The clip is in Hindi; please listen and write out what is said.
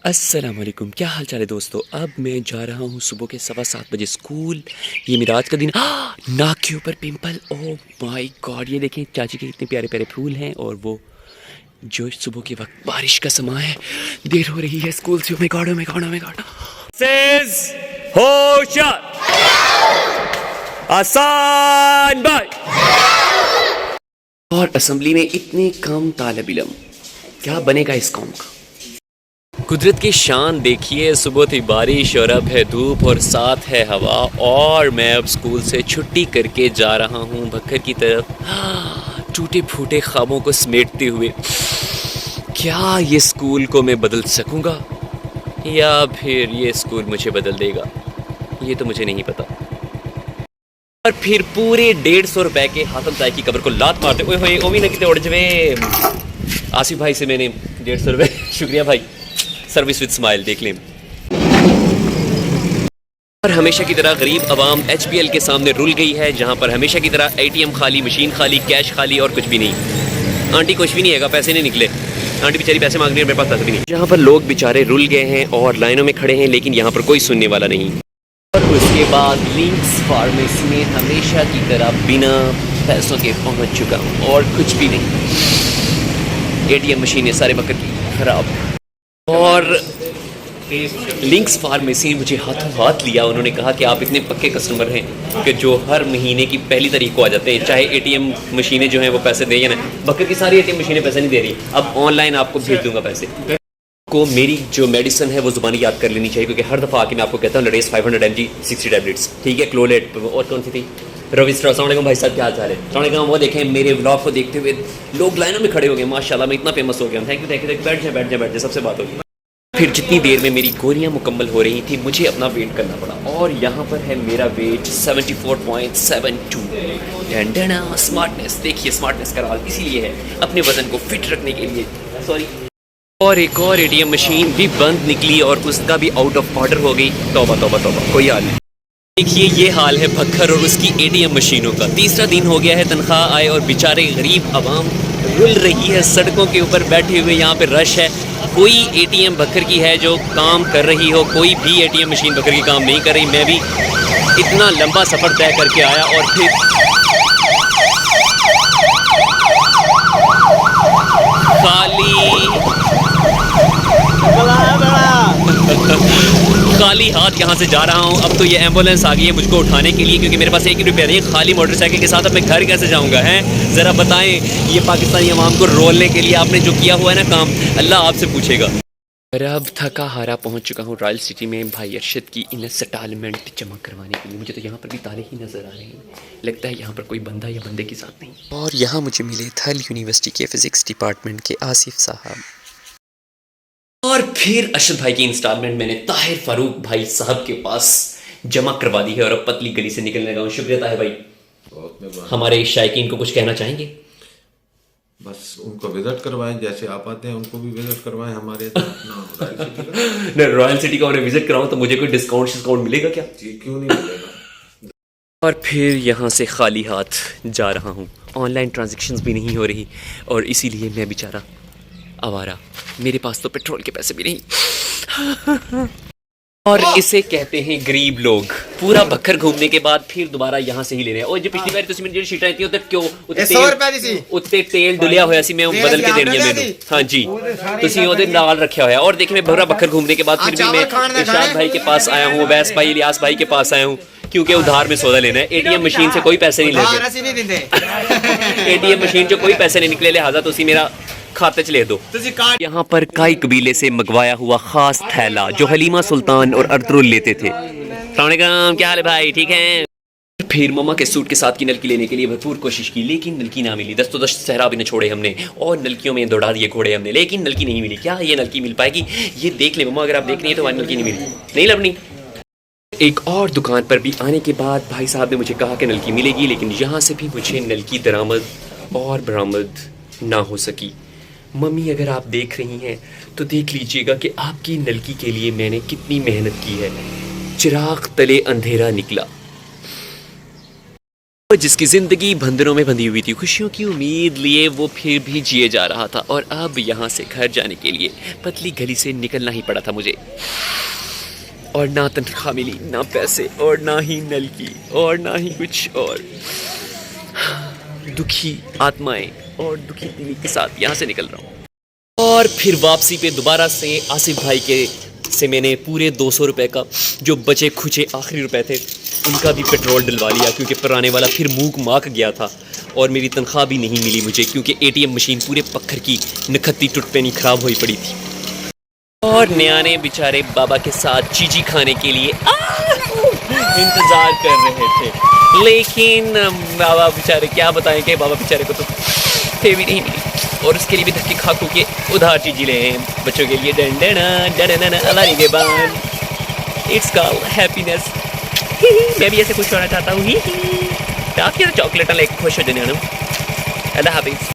अस्सलाम वालेकुम, क्या हाल चाल है दोस्तों। अब मैं जा रहा हूँ सुबह के 7:15 स्कूल। ये मेरा आज का दिन। नाक के ऊपर पिंपल, ओह माय गॉड। ये देखें चाची के इतने प्यारे प्यारे फूल हैं और वो जो सुबह के वक्त बारिश का समय है, देर हो रही है स्कूल से। Oh my God, oh my God, oh my God. होशियार, आसान बात। और असेंबली में इतने कम तालिब इल्म, क्या बनेगा इस कौम का। कुदरत की शान देखिए, सुबह थी बारिश और अब है धूप और साथ है हवा। और मैं अब स्कूल से छुट्टी करके जा रहा हूँ भक्खर की तरफ, टूटे फूटे ख्वाबों को समेटते हुए। क्या ये स्कूल को मैं बदल सकूँगा या फिर ये स्कूल मुझे बदल देगा, ये तो मुझे नहीं पता। और फिर पूरे 150 रुपए के हाथम ताई की कब्र को लात मारते हुए ओमी न कितने उड़ जवे। आसिफ भाई से मैंने 150 रुपये शुक्रिया भाई, सर्विस विद स्माइल देख लें। और हमेशा की तरह गरीब आवाम HPL के सामने रुल गई है, जहां पर हमेशा की तरह ATM खाली, मशीन खाली, कैश खाली और कुछ भी नहीं। आंटी कुछ भी नहीं है, पैसे नहीं निकले। आंटी बेचारी पैसे मांग रही है, मेरे पास पैसे भी नहीं। जहां पर लोग बेचारे रुल गए हैं और लाइनों में खड़े हैं, लेकिन यहाँ पर कोई सुनने वाला नहीं। और उसके बाद लिंक्स फार्मेसी में हमेशा की तरह बिना पैसों के पहुँच चुका हूँ और कुछ भी नहीं। ATM मशीनें सारे बकर की खराब। और लिंक्स फार्मेसी ने मुझे हाथों हाथ लिया। उन्होंने कहा कि आप इतने पक्के कस्टमर हैं कि जो हर महीने की पहली तारीख को आ जाते हैं, चाहे ATM मशीनें जो हैं वो पैसे दें या ना। बकर की सारी ATM मशीनें पैसे नहीं दे रही। अब ऑनलाइन आपको भेज दूंगा पैसे। को मेरी जो मेडिसिन है वो ज़ुबानी याद कर लेनी चाहिए, क्योंकि हर दफ़ा आके मैं आपको कहता हूँ लडेस 500 mg 60 टैबलेट्स, ठीक है। क्लोलेट और कौन सी थी, रविस्ट्रा। अस्सलाम भाई साहब, क्या हाल चाल है। अस्सलाम। वो देखें मेरे व्लॉग को देखते हुए लोग लाइनों में खड़े हो गए। माशाल्लाह मैं इतना फेमस हो गया हूँ। Thank you thank you. बैठ जाए सबसे बात होगी। फिर जितनी देर में मेरी गोलियां मुकम्मल हो रही थी, मुझे अपना वेट करना पड़ा। और यहाँ पर है मेरा वेट 74.72। स्मार्टनेस देखिए, स्मार्टनेस का राज इसीलिए है, अपने वजन को फिट रखने के लिए। सॉरी। और एक और ATM मशीन भी बंद निकली और उसका भी आउट ऑफ ऑर्डर हो गई। तौबा तौबा तौबा, कोई हाल नहीं। देखिए ये हाल है भक्खर और उसकी ATM मशीनों का। तीसरा दिन हो गया है तनख्वाह आए और बेचारे गरीब आवाम रुल रही है सड़कों के ऊपर बैठे हुए। यहाँ पे रश है। कोई ATM भक्खर की है जो काम कर रही हो, कोई भी ATM मशीन भक्खर की काम नहीं कर रही। मैं भी इतना लंबा सफ़र तय करके आया और फिर खाली हाथ यहाँ से जा रहा हूँ। अब तो ये एम्बुलेंस आ गई है मुझको उठाने के लिए, क्योंकि मेरे पास 1 रुपया नहीं है। खाली मोटरसाइकिल के साथ अब मैं घर कैसे जाऊँगा हैं, ज़रा बताएं। ये पाकिस्तानी अवाम को रोलने के लिए आपने जो किया हुआ है ना काम, अल्लाह आपसे पूछेगा। और अब थका हारा पहुँच चुका हूँ रॉयल सिटी में भाई अरशद की इंस्टॉलमेंट जमा करवाने के लिए। मुझे तो यहाँ पर भी ताले ही नज़र आ रहे हैं। लगता है यहाँ पर कोई बंदा या बंदे के साथ नहीं। और यहाँ मुझे मिले थल यूनिवर्सिटी के फ़िज़िक्स डिपार्टमेंट के आसिफ साहब। और फिर अरशद भाई की इंस्टॉलमेंट मैंने ताहिर फारूक भाई साहब के पास जमा करवा दी है और अब पतली गली से निकलने लगा हूँ। शुक्रिया ताहिर भाई। हमारे शायकीन को कुछ कहना चाहेंगे? बस उनको विजिट करवाएं, जैसे आप आते हैं उनको भी विजिट करवाएं हमारे रॉयल सिटी का उन्हें विजिट कराऊं तो मुझे कोई डिस्काउंट मिलेगा क्या? जी क्यों नहीं मिलेगा। और फिर यहाँ से खाली हाथ जा रहा हूँ। ऑनलाइन ट्रांजैक्शंस भी नहीं हो रही और इसीलिए मैं बेचारा आवारा, मेरे पास तो पेट्रोल के पैसे भी नहीं। और इसे कहते हैं गरीब लोग। पूरा भक्खर घूमने के बाद फिर दोबारा यहाँ से ही ले रहे हैं। और जो पिछली बार तुम मेरी शीट आई थी उतने क्यों उत्ते तेल डुलिया होया सी, मैं बदल के देनी है मैंने। हाँ जी, तुसी ओदे नाल रखा होया। और देखिए मैं भरा भक्खर घूमने के बाद फिर भी मैं इरशाद भाई के पास आया हूँ, वैस भाई, इलियास भाई के पास आया हूँ, क्योंकि उधार में सौदा लेना है। ATM मशीन से कोई पैसे नहीं लगे। ATM मशीन से कोई पैसे नहीं निकले, लिहाजा तुसी मेरा खाते च ले दो। यहाँ पर काई कबीले से मंगवाया हुआ खास थैला जो हलीमा सुल्तान और अर्तुरुल लेते थे। क्या हाल है भाई, ठीक है? फिर मम्मा के सूट के साथ की नलकी लेने के लिए भरपूर कोशिश की, लेकिन नलकी ना मिली। दस तो दस सहरा भी न छोड़े हमने और नलकियों में दौड़ा दिए घोड़े हमने, लेकिन नलकी नहीं मिली। क्या ये नलकी मिल पाएगी? ये देख ले मम्मा, अगर आप देख रही हैं तो हमारी नलकी नहीं मिली, नहीं लबनी। एक और दुकान पर भी आने के बाद भाई साहब ने मुझे कहा कि नलकी मिलेगी, लेकिन यहाँ से भी मुझे नलकी दरामद और बरामद ना हो सकी। मम्मी अगर आप देख रही हैं तो देख लीजिएगा कि आपकी नलकी के लिए मैंने कितनी मेहनत की है। चिराग तले अंधेरा निकला। जिसकी ज़िंदगी बंदरों में बंधी हुई थी, खुशियों की उम्मीद लिए वो फिर भी जिए जा रहा था, और अब यहाँ से घर जाने के लिए पतली गली से निकलना ही पड़ा था मुझे। और ना तनख्वाह मिली, ना पैसे, और ना ही नल की, और ना ही कुछ, और दुखी आत्माएं और दुखी दिली के साथ यहाँ से निकल रहा हूँ। और फिर वापसी पे दोबारा से आसिफ भाई के से मैंने पूरे 200 रुपये का जो बचे खुचे आखिरी रुपए थे उनका भी पेट्रोल डलवा लिया, क्योंकि पुराने वाला फिर मूक माक गया था और मेरी तनख्वाह भी नहीं मिली मुझे, क्योंकि एटीएम मशीन पूरे पत्थर की नखत्ती टूट पैनी ख़राब हुई पड़ी थी। और न्याने बेचारे बाबा के साथ चीजी खाने के लिए इंतज़ार कर रहे थे, लेकिन बाबा बेचारे क्या बताएं कि बाबा बेचारे को तो थे भी नहीं मिली, और उसके लिए भी धक्के खा खू के उधार चीज़ी ले हैं बच्चों के लिए। डंडना अलानी के बाद इट्स कॉल्ड हैप्पीनेस। मैं भी ऐसे खुश होना चाहता हूँ। आपकी चॉकलेट लेके खुश हो जाने। अल्लाह हाफिज़।